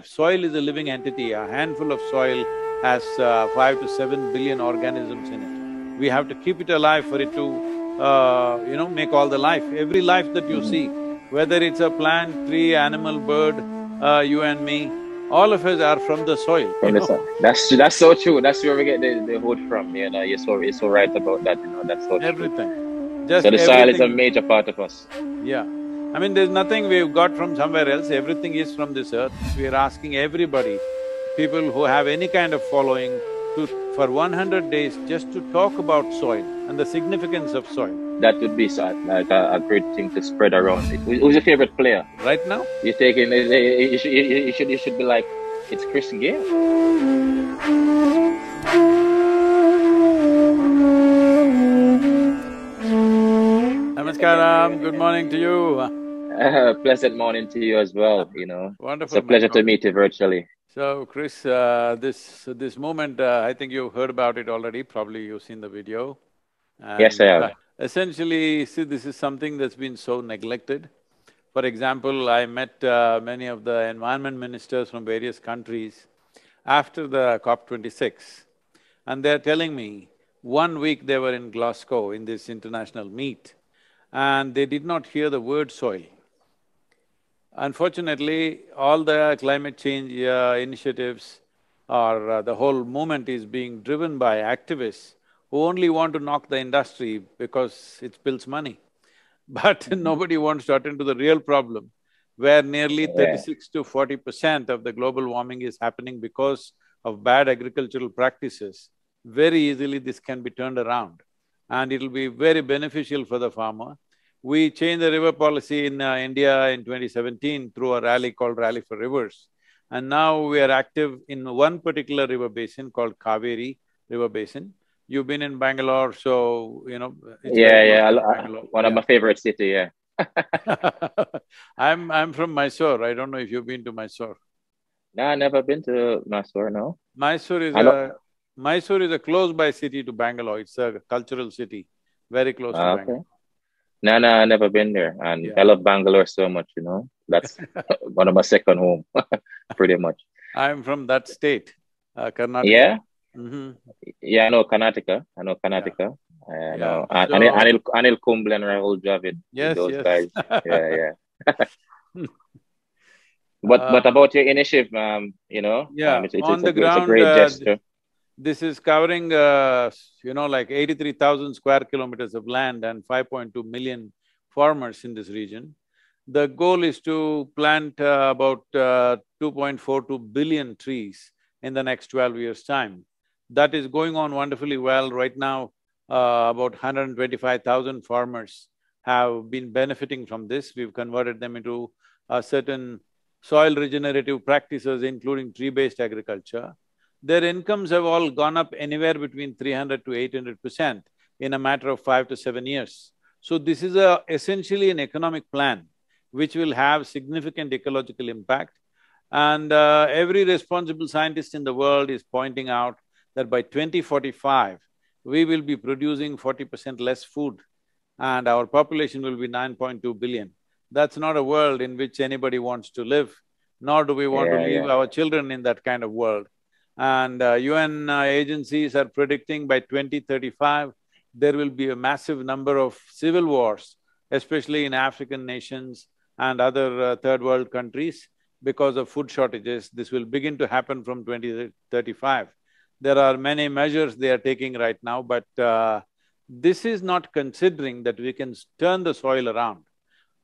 Soil is a living entity. A handful of soil has 5 to 7 billion organisms in it. We have to keep it alive for it to, make all the life. Every life that you see, whether it's a plant, tree, animal, bird, you and me, all of us are from the soil, From the soil. That's so true. That's where we get the wood from, you're so right about that, that's so true. Everything. Just So the soil is a everything. major part of us. Yeah. I mean, there's nothing we've got from somewhere else, everything is from this earth. We are asking everybody, people who have any kind of following, for 100 days just to talk about soil and the significance of soil. That would be like a great thing to spread around. Who's your favorite player? Right now? You're taking… you should be like, it's Chris Gayle. Namaskaram, good morning to you. Pleasant morning to you as well, Wonderful. It's a pleasure to meet you virtually. So, Chris, this moment, I think you've heard about it already, probably you've seen the video. And yes, I have. Essentially, see, this is something that's been so neglected. For example, I met many of the environment ministers from various countries after the COP26, and they're telling me, 1 week they were in Glasgow in this international meet, and they did not hear the word soil. Unfortunately, all the climate change initiatives or the whole movement is being driven by activists who only want to knock the industry because it spills money. But nobody wants to attend to the real problem, where nearly 36 to 40% of the global warming is happening because of bad agricultural practices. Very easily this can be turned around and it'll be very beneficial for the farmer. We changed the river policy in India in 2017 through a rally called Rally for Rivers. And now we are active in one particular river basin called Kaveri River Basin. You've been in Bangalore, so it's one of my favorite cities, yeah. I'm from Mysore. I don't know if you've been to Mysore. No, I've never been to Mysore, no. Mysore is a close-by city to Bangalore. It's a cultural city, very close to Bangalore. No, I've never been there, and I love Bangalore so much, That's one of my second home, pretty much. I'm from that state, Karnataka. Yeah? Yeah, I know Karnataka. I know Anil Kumble and Rahul Dravid. Yes, those guys. Yeah. But about your initiative, it's on the ground, it's a great gesture. This is covering, like 83,000 square kilometers of land and 5.2 million farmers in this region. The goal is to plant about 2.42 billion trees in the next 12 years' time. That is going on wonderfully well. Right now, about 125,000 farmers have been benefiting from this. We've converted them into certain soil regenerative practices, including tree-based agriculture. Their incomes have all gone up anywhere between 300 to 800% in a matter of 5 to 7 years. So this is essentially an economic plan which will have significant ecological impact. And every responsible scientist in the world is pointing out that by 2045, we will be producing 40% less food and our population will be 9.2 billion. That's not a world in which anybody wants to live, nor do we want to leave our children in that kind of world. And UN agencies are predicting by 2035, there will be a massive number of civil wars, especially in African nations and other third world countries, because of food shortages. This will begin to happen from 2035. There are many measures they are taking right now, but this is not considering that we can turn the soil around.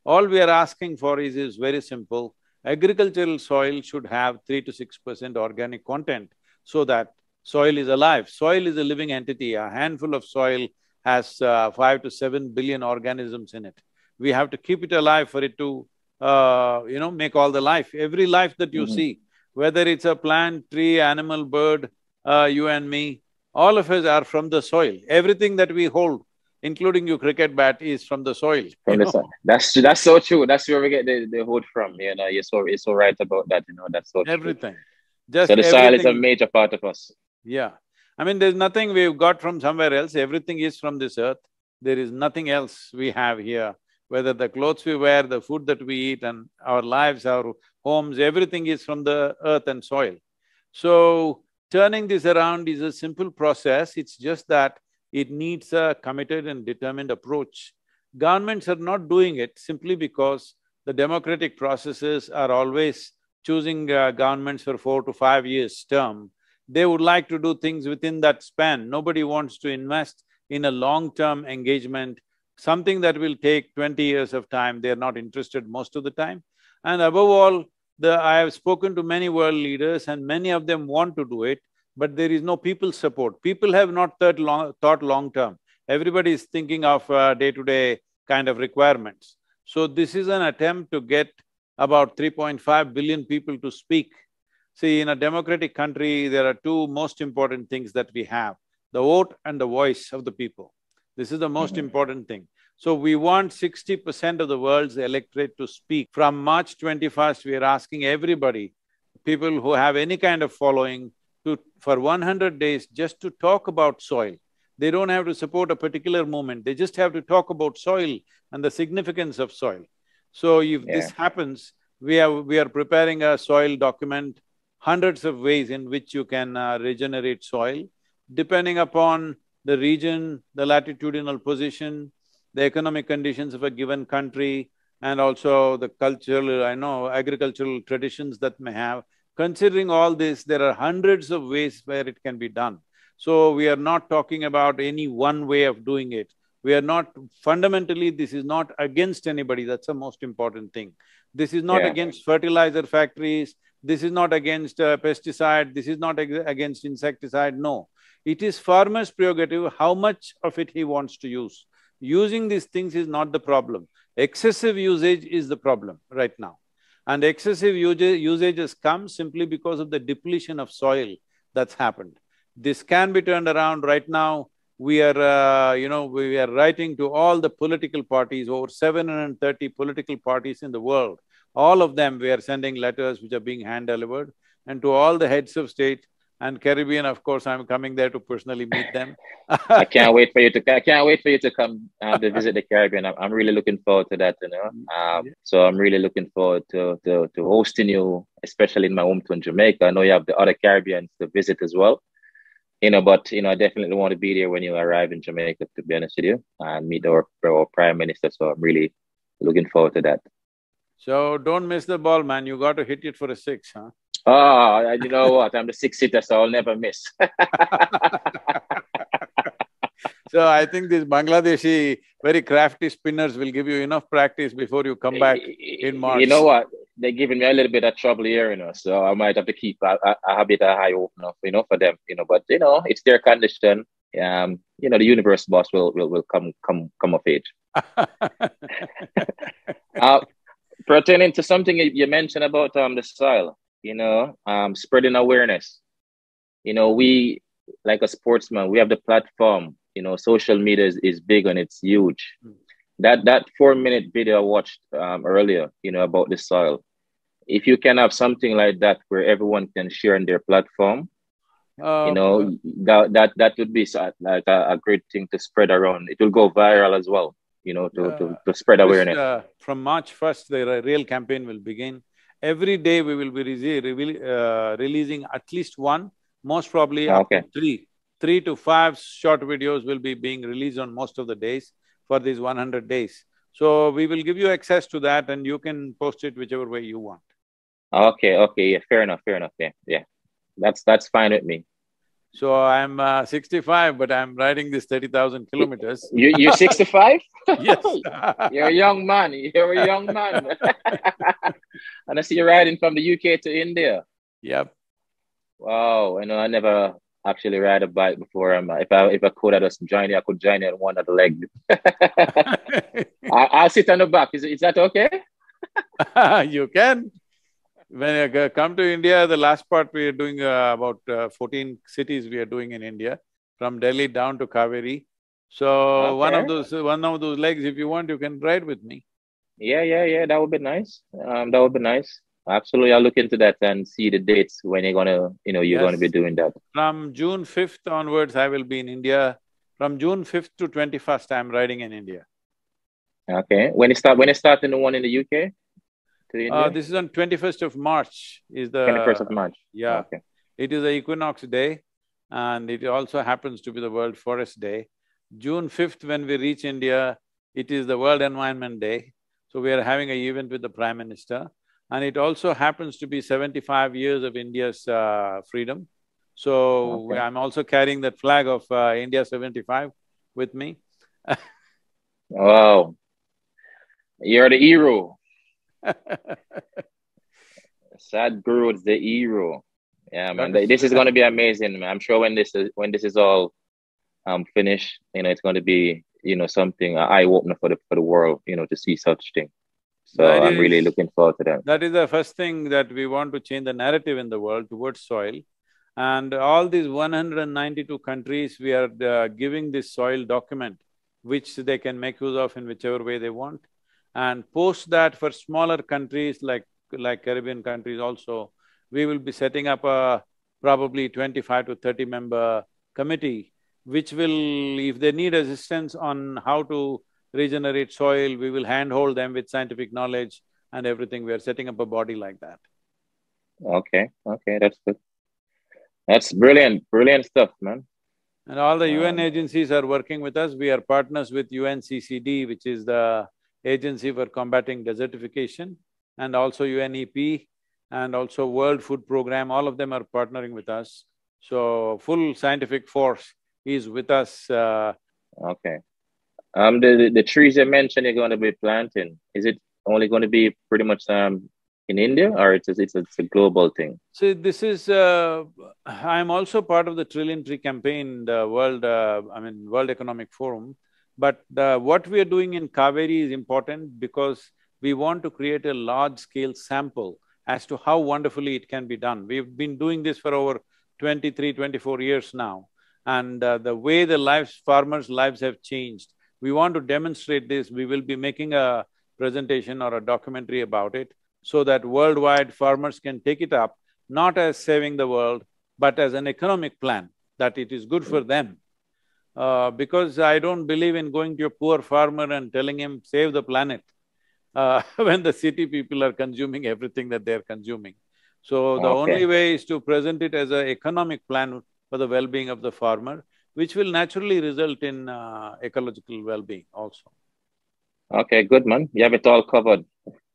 All we are asking for is very simple. Agricultural soil should have 3 to 6% organic content so that soil is alive. Soil is a living entity. A handful of soil has 5 to 7 billion organisms in it. We have to keep it alive for it to, make all the life. Every life that you see, whether it's a plant, tree, animal, bird, you and me, all of us are from the soil. Everything that we hold, including your cricket bat, is from the soil. From the soil. That's so true. That's where we get the wood from. You're so right about that. That's so true. Everything. So the soil is a major part of us. Yeah. I mean, there's nothing we've got from somewhere else. Everything is from this earth. There is nothing else we have here. Whether the clothes we wear, the food that we eat, and our lives, our homes, everything is from the earth and soil. So, turning this around is a simple process, it's just that it needs a committed and determined approach. Governments are not doing it simply because the democratic processes are always choosing governments for 4 to 5 years term. They would like to do things within that span. Nobody wants to invest in a long-term engagement, something that will take 20 years of time, they're not interested most of the time. And above all, I have spoken to many world leaders and many of them want to do it, but there is no people support. People have not thought long-term. Everybody is thinking of day-to-day kind of requirements. So this is an attempt to get about 3.5 billion people to speak. See, in a democratic country, there are two most important things that we have, the vote and the voice of the people. This is the most important thing. So we want 60% of the world's electorate to speak. From March 21st, we are asking everybody, people who have any kind of following, for 100 days just to talk about soil. They don't have to support a particular movement, they just have to talk about soil and the significance of soil. So if this happens, we are preparing a soil document, hundreds of ways in which you can regenerate soil, depending upon the region, the latitudinal position, the economic conditions of a given country, and also the cultural, agricultural traditions that may have. Considering all this, there are hundreds of ways where it can be done. So we are not talking about any one way of doing it. We are not… fundamentally, this is not against anybody, that's the most important thing. This is not against fertilizer factories, this is not against pesticide, this is not against insecticide, no. It is farmer's prerogative how much of it he wants to use. Using these things is not the problem. Excessive usage is the problem right now. And excessive usage has come simply because of the depletion of soil that's happened. This can be turned around right now. We are, we are writing to all the political parties, over 730 political parties in the world. All of them, we are sending letters which are being hand-delivered, and to all the heads of state and Caribbean, of course, I'm coming there to personally meet them. I can't wait for you to come to visit the Caribbean. I'm really looking forward to that, So I'm really looking forward to hosting you, especially in my hometown, Jamaica. I know you have the other Caribbeans to visit as well. But I definitely want to be there when you arrive in Jamaica, to be honest with you, and meet our Prime Minister. So I'm really looking forward to that. So don't miss the ball, man. You got to hit it for a 6, huh? Oh, you know what? I'm the 6-hitter, so I'll never miss. So I think these Bangladeshi, very crafty spinners will give you enough practice before you come back in March. You know what? They're giving me a little bit of trouble here, so I might have to keep a bit of high opener, for them, but it's their condition. The universe boss will come of age. Pertaining to something you mentioned about the soil, spreading awareness. We, like a sportsman, we have the platform. Social media is big and it's huge. That 4-minute video I watched earlier, about the soil. If you can have something like that where everyone can share on their platform, that would be like a great thing to spread around. It will go viral as well, to spread awareness. From March 1st, the real campaign will begin. Every day we will be releasing at least one, most probably up to 3 to 5 short videos will be being released on most of the days for these 100 days. So we will give you access to that and you can post it whichever way you want. Okay, yeah, fair enough, yeah. That's fine with me. So I'm 65, but I'm riding this 30,000 kilometers. You're 65? Yes. You're a young man. And I see you're riding from the UK to India. Yep. Wow, I never actually ride a bike before. If I could, I could join you on one of the legs. I'll sit on the back. Is that okay? You can. When you come to India, the last part we are doing about 14 cities we are doing in India, from Delhi down to Kaveri. So one of those legs, if you want, you can ride with me. Yeah. That would be nice. That would be nice. Absolutely, I'll look into that and see the dates when you're gonna, gonna be doing that. From June 5th onwards, I will be in India. From June 5th to 21st, I'm riding in India. Okay. When is starting the one in the UK? to India? This is on 21st of March is 21st the… of March. Yeah. Okay. It is the equinox day and it also happens to be the World Forest Day. June 5th, when we reach India, it is the World Environment Day. So we are having an event with the Prime Minister. And it also happens to be 75 years of India's freedom. So Okay. I'm also carrying that flag of India 75 with me. Wow. You're the hero. Sadhguru is the hero. Yeah, man. This is going to be amazing, man. I'm sure when this is all finished, it's going to be something eye opener for the world, to see such thing. So I'm really looking forward to that. That is the first thing that we want to change the narrative in the world towards soil. And all these 192 countries, we are giving this soil document, which they can make use of in whichever way they want. And post that for smaller countries like Caribbean countries also, we will be setting up a probably 25 to 30 member committee, which will, if they need assistance on how to regenerate soil, we will handhold them with scientific knowledge and everything. We are setting up a body like that. Okay, that's good. That's brilliant stuff, man. And all the UN agencies are working with us. We are partners with UNCCD, which is the Agency for Combating Desertification, and also UNEP, and also World Food Program. All of them are partnering with us. So full scientific force is with us. Okay. The trees you mentioned you're going to be planting, is it only going to be pretty much in India, or it's a global thing? See, this is… I'm also part of the Trillion Tree campaign, the World… World Economic Forum. But what we are doing in Kaveri is important because we want to create a large-scale sample as to how wonderfully it can be done. We've been doing this for over 23, 24 years now. And the way the farmers' lives have changed, we want to demonstrate this. We will be making a presentation or a documentary about it so that worldwide farmers can take it up, not as saving the world, but as an economic plan, that it is good for them. Because I don't believe in going to a poor farmer and telling him, save the planet, when the city people are consuming everything that they're consuming. So the only way is to present it as an economic plan for the well-being of the farmer, which will naturally result in ecological well-being also. Okay, good, man. You have it all covered.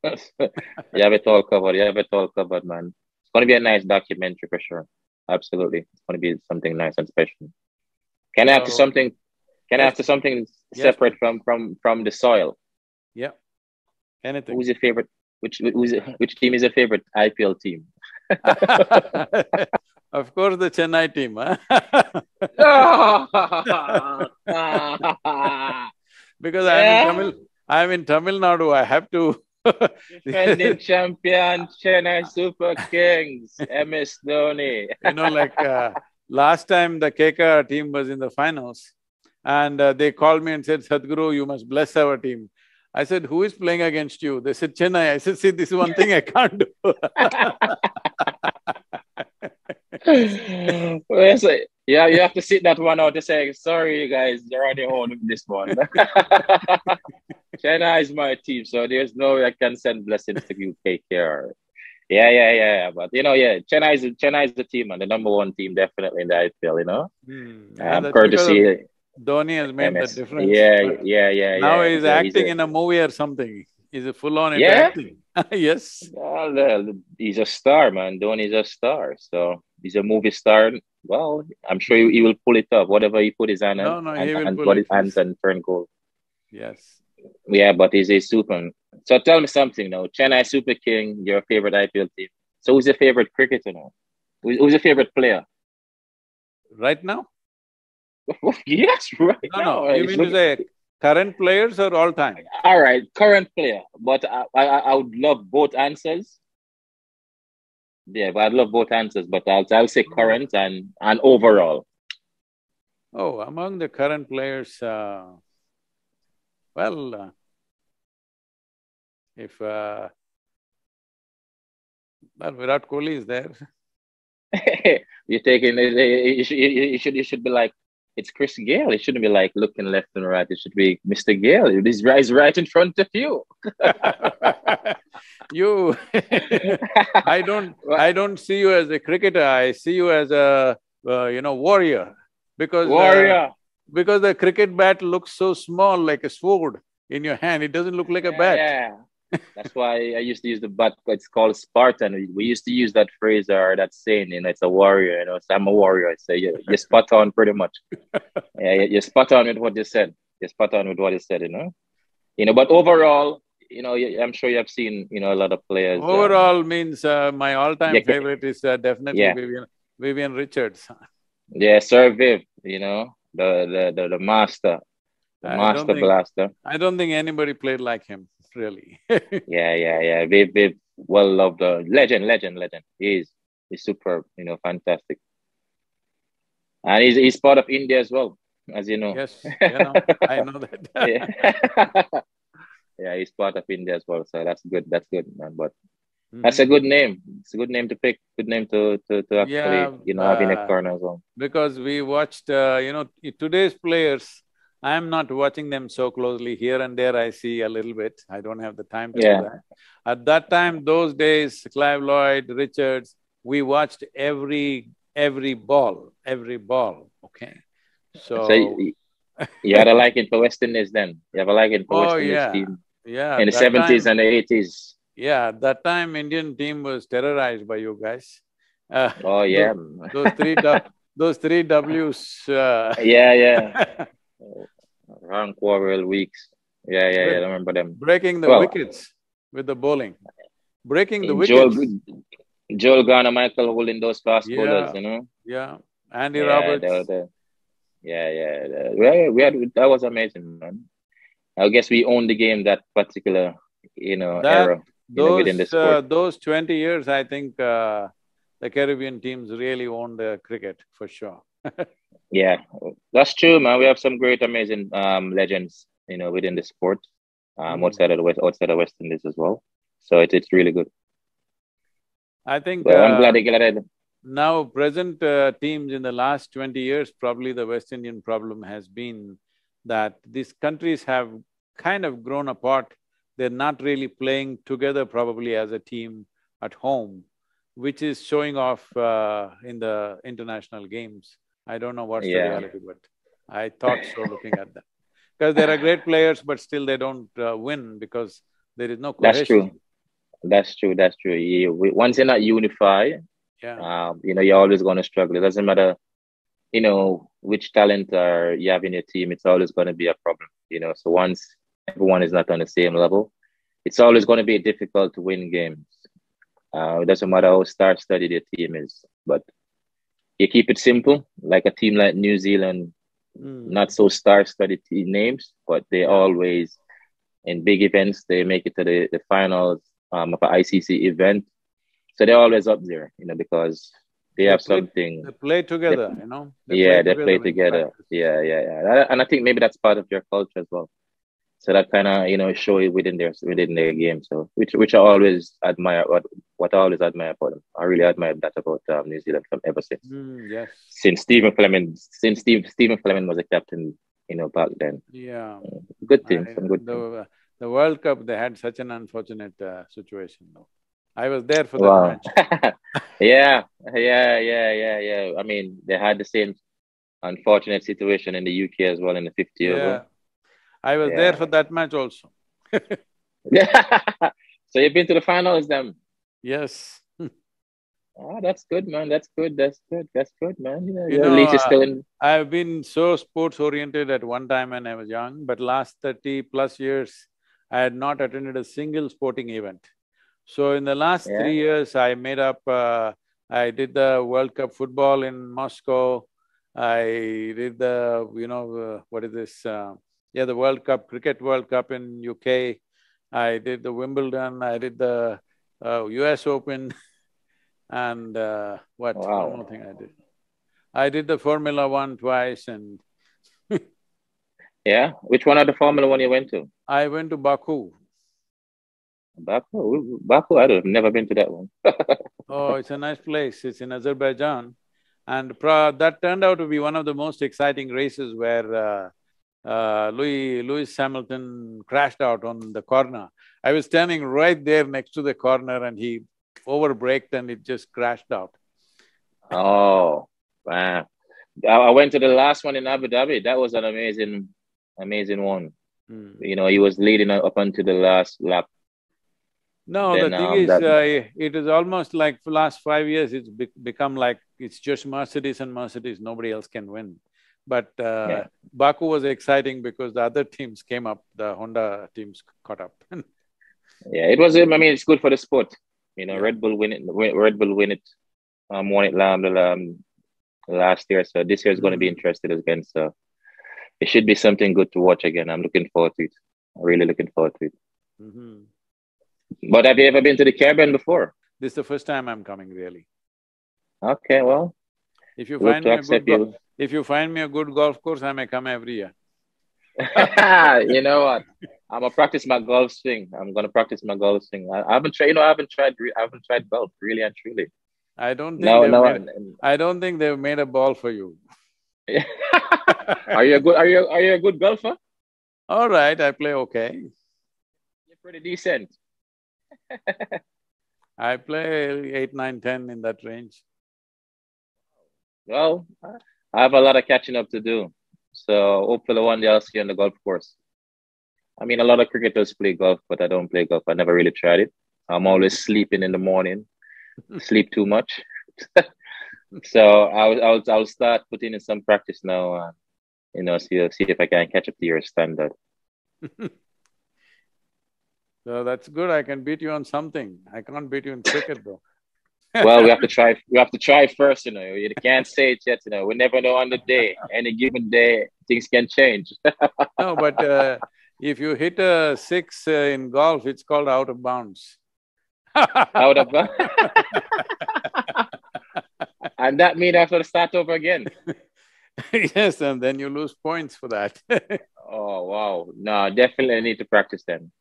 You have it all covered, man. It's going to be a nice documentary for sure. Absolutely. It's going to be something nice and special. Can I ask something? Can I ask something separate from the soil? Yeah. Anything. Who's your favorite? Which team is your favorite IPL team? Of course, the Chennai team, huh? Because I'm in Tamil Nadu, I have to… Defending champion, Chennai Super Kings, MS Dhoni. Last time the KK team was in the finals and they called me and said, Sadhguru, you must bless our team. I said, who is playing against you? They said, Chennai. I said, see, this is one thing I can't do. Well, so, yeah, you have to sit that one out to say, sorry, you guys, you're on your own with this one. Chennai is my team, so there's no way I can send blessings to you, KK. Yeah. But Chennai is the team, and the number one team definitely in the IPL. Courtesy. Dhoni has made that difference. Yeah. Now he's acting in a movie or something. He's full on into acting. Yes. Well, he's a star, man. Dhoni is a star. So he's a movie star. Well, I'm sure he will pull it up. Whatever he put his hand on, and put his hands and turn goal. Yes. Yeah, but he's a super. So tell me something now. Chennai Super King, your favorite IPL team. So who's your favorite cricketer now? Who's your favorite player? Right now? Yes, right now. No. You mean to say current players or all time? All right, current player. But I would love both answers. Yeah, but I'd love both answers. But I'll say current and overall. Oh, among the current players, if Virat Kohli is there. You're taking it. You should be like it's Chris Gayle. It shouldn't be like looking left and right. It should be Mr. Gayle. He's right in front of you. You, I don't see you as a cricketer. I see you as a, warrior. Because, Warrior. because the cricket bat looks so small, like a sword in your hand. It doesn't look like a bat. Yeah. That's why I used to use the bat. It's called Spartan. We used to use that phrase or that saying, it's a warrior, So I'm a warrior. I say, you're spot on pretty much. Yeah, you're spot on with what you said. You're spot on with what you said, But overall, I'm sure you have seen, a lot of players. Overall means my all-time favorite is definitely Vivian Richards. Yeah, Sir Viv, the master, master blaster. I don't think anybody played like him, really. Yeah. Viv, well loved, legend. He's superb, fantastic. And he's part of India as well, as you know. Yes, I know that. Yeah, he's part of India as well. So that's good, man. But that's a good name. It's a good name to pick. Good name to actually, have in a corner as well. Because we watched, today's players, I'm not watching them so closely. Here and there I see a little bit. I don't have the time to do that. At that time, those days, Clive Lloyd, Richards, we watched every ball, okay? So you had a liking for West Indies then? You have a liking for West Indies team? Yeah. In the 70s and the 80s? Yeah, at that time, Indian team was terrorized by you guys. Those three W's. Yeah. Rank Quarrel weeks. Yeah, I remember them. Breaking the wickets with the bowling. Breaking the wickets. Joel Garner, Michael holding those fast bowlers, Yeah, Andy Roberts. That was amazing, man. I guess we owned the game that particular, era. Within the sport. Those 20 years, I think the Caribbean teams really owned the cricket for sure. Yeah, that's true, man. We have some great, amazing legends, within the sport, outside of West Indies as well. So it's really good. I think I'm glad they get it. Now, present teams in the last 20 years, probably the West Indian problem has been that these countries have kind of grown apart. They're not really playing together probably as a team at home, which is showing off in the international games. I don't know what's the reality, but I thought so looking at that. Because there are great players, but still they don't win because there is no cohesion. That's true. Once you're not unified, you're always going to struggle. It doesn't matter, which talent you have in your team, it's always going to be a problem, So once everyone is not on the same level, it's always going to be difficult to win games. It doesn't matter how star-studded your team is, but you keep it simple, like a team like New Zealand, not so star-studded team names, but they always, in big events, they make it to the finals of an ICC event. So they're always up there, because they have something. They play together, They play together. Yeah. And I think maybe that's part of your culture as well. So that kind of, show it within their game. So which I always admire. What I always admire about them. I really admire that about New Zealand from ever since. Yes. Since Stephen Fleming was a captain, back then. Yeah. Good team. Some good team. The World Cup, they had such an unfortunate situation, though. I was there for that match. Yeah. I mean, they had the same unfortunate situation in the UK as well in the 50th. Yeah. I was there for that match also. Yeah. So you've been to the finals then? Yes. Oh, that's good, man. That's good, man. At least you're still in. I've been so sports-oriented at one time when I was young, but last 30+ years, I had not attended a single sporting event. So in the last 3 years, I made up… I did the World Cup football in Moscow. I did the, what is this… the World Cup, Cricket World Cup in UK. I did the Wimbledon, I did the US Open and one more thing I did. I did the Formula 1 twice and… Yeah? Which one of the Formula 1 you went to? I went to Baku. Baku? I've never been to that one. Oh, it's a nice place. It's in Azerbaijan. And that turned out to be one of the most exciting races where Lewis Hamilton crashed out on the corner. I was standing right there next to the corner and he overbraked and it just crashed out. Oh, wow. I went to the last one in Abu Dhabi. That was an amazing one. You know, he was leading up until the last lap. No, the thing is, it is almost like for last 5 years, it's become like it's just Mercedes and Mercedes, nobody else can win. But Baku was exciting because the other teams came up, the Honda teams caught up. Yeah, it was, I mean, it's good for the sport. You know, Red Bull won it, won it last year. So this year is going to be interesting again. So it should be something good to watch again. I'm looking forward to it. I'm really looking forward to it. But have you ever been to the Caribbean before? This is the first time I'm coming, really. Okay, well, if you find me a good golf course, I may come every year. You know what? I'm gonna practice my golf swing. I'm gonna practice my golf swing. I haven't tried. You know, I haven't tried golf really and truly. I don't think they've made a ball for you. Are you a good golfer? All right, I play okay. You're pretty decent. I play 8, 9, 10 in that range. Well, I have a lot of catching up to do. So hopefully one day I'll see you on the golf course. I mean, a lot of cricketers play golf, but I don't play golf. I never really tried it. I'm always sleeping in the morning, sleep too much. So I'll start putting in some practice now. You know, see if I can catch up to your standard. So that's good. I can beat you on something. I can't beat you in cricket, though. Well, we have to try. We have to try first. You know, you can't say it yet. You know, we never know on the day. Any given day, things can change. No, but if you hit a 6 in golf, it's called out of bounds. Out of bounds. And that means I have to start over again. Yes, and then you lose points for that. Oh wow! No, definitely need to practice then.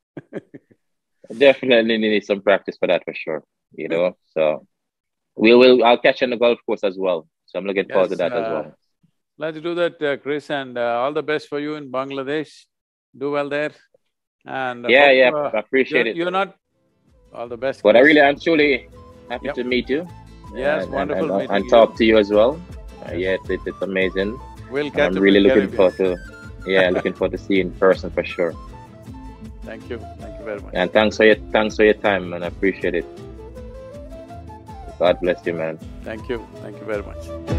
Definitely need some practice for that for sure. You know, so I'll catch you on the golf course as well. So I'm looking forward to that as well. Let's do that, Chris, and all the best for you in Bangladesh. Do well there. And I appreciate it. You're not all the best. But Chris. I'm truly happy to meet you. Yes, wonderful meeting you. And talk to you as well. Yes, it's amazing. We'll catch up. I'm really looking forward to. Yeah, looking forward to see you in person for sure. Thank you. Thank you very much. And thanks for your time, man. I appreciate it. God bless you, man. Thank you. Thank you very much.